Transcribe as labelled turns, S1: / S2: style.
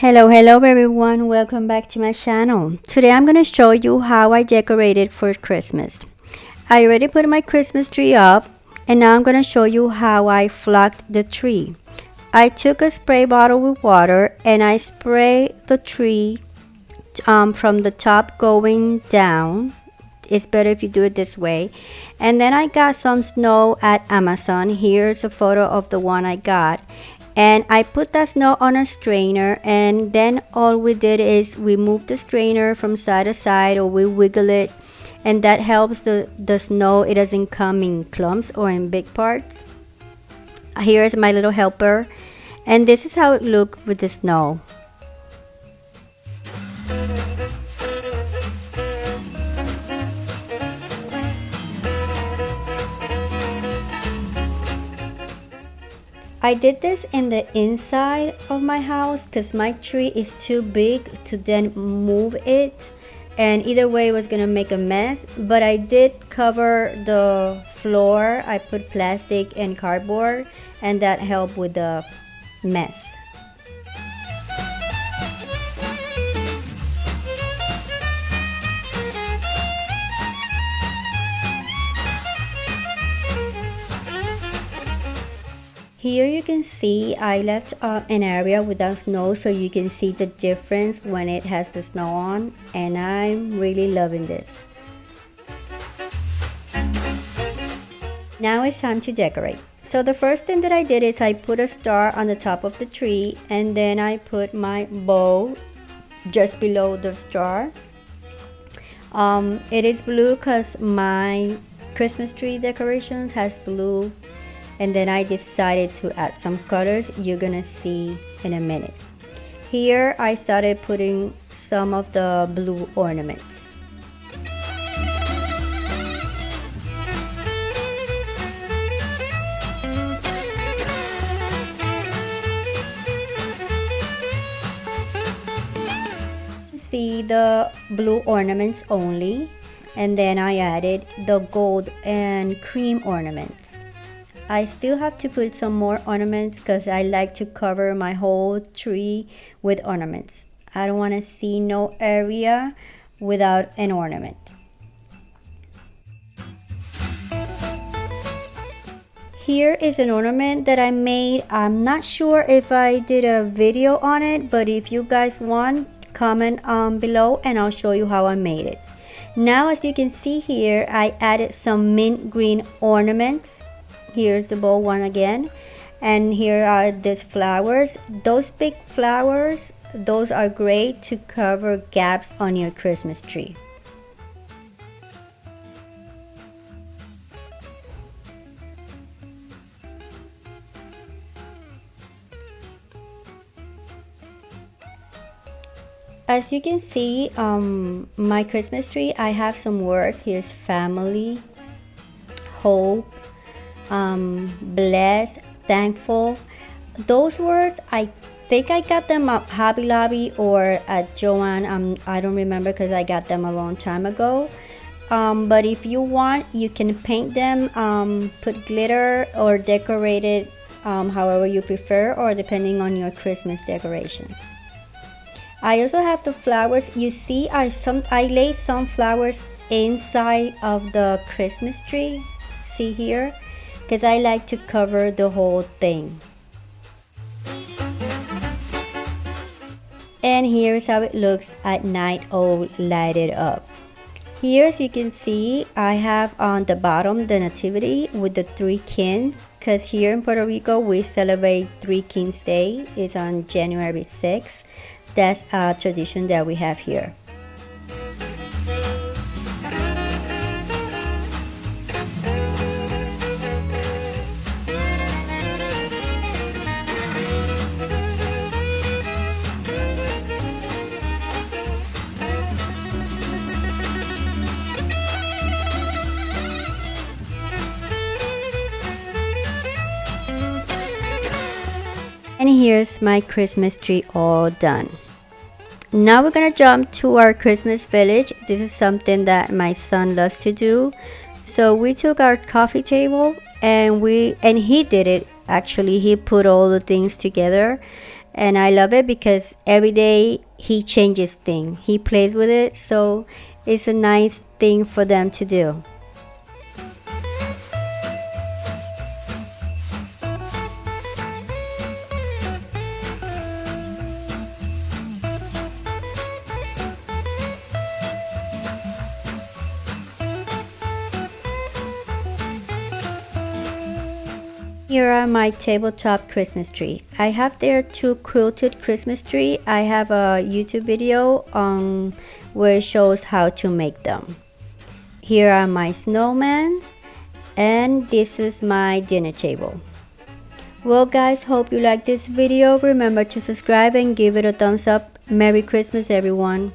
S1: Hello everyone, welcome back to my channel. Today I'm going to show you how I decorated for Christmas. I already put my Christmas tree up and now I'm going to show you how I flocked the tree. I took a spray bottle with water and I sprayed the tree from the top going down. It's better if you do it this way. And then I got some snow at Amazon. Here's a photo of the one I got. And I put that snow on a strainer, and then all we did is we moved the strainer from side to side, or we wiggle it, and that helps the snow. It doesn't come in clumps or in big parts. Here's my little helper, and this is how it looked with the snow. I did this in the inside of my house because my tree is too big to then move it, and either way it was gonna make a mess. But I did cover the floor. I put plastic and cardboard, and that helped with the mess. Here you can see I left an area without snow, so you can see the difference when it has the snow on, and I'm really loving this. Now it's time to decorate. So the first thing that I did is I put a star on the top of the tree, and then I put my bow just below the star. It is blue because my Christmas tree decoration has blue, and then I decided to add some colors you're gonna see in a minute. Here I started putting some of the blue ornaments. See the blue ornaments only, and then I added the gold and cream ornaments. I still have to put some more ornaments because I like to cover my whole tree with ornaments. I don't want to see no area without an ornament. Here is an ornament that I made. I'm not sure if I did a video on it, but if you guys want, comment below and I'll show you how I made it. Now as you can see here, I added some mint green ornaments. Here's the bow one again, and here are these flowers. Those big flowers, those are great to cover gaps on your Christmas tree. As you can see, my Christmas tree, I have some words. Here's family, hope, blessed, thankful. Those words, I think I got them at Hobby Lobby or at Joann. I don't remember because I got them a long time ago. But if you want, you can paint them, put glitter or decorate it however you prefer, or depending on your Christmas decorations. I also have the flowers. You see, I laid some flowers inside of the Christmas tree. See here? Because I like to cover the whole thing. And here's how it looks at night all lighted up. Here, as you can see, I have on the bottom the nativity with the 3 kings, because here in Puerto Rico we celebrate 3 Kings Day. It's on January 6th. That's a tradition that we have here. And here's my Christmas tree all done. Now we're gonna jump to our Christmas village. This is something that my son loves to do. So we took our coffee table and he did it. Actually, he put all the things together, And I love it because every day he changes things. He plays with it, so it's a nice thing for them to do. Here are my tabletop Christmas tree. I have there two quilted Christmas tree. I have a YouTube video on where it shows how to make them. Here are my snowmen, and this is my dinner table. Well guys, hope you like this video. Remember to subscribe and give it a thumbs up. Merry Christmas everyone.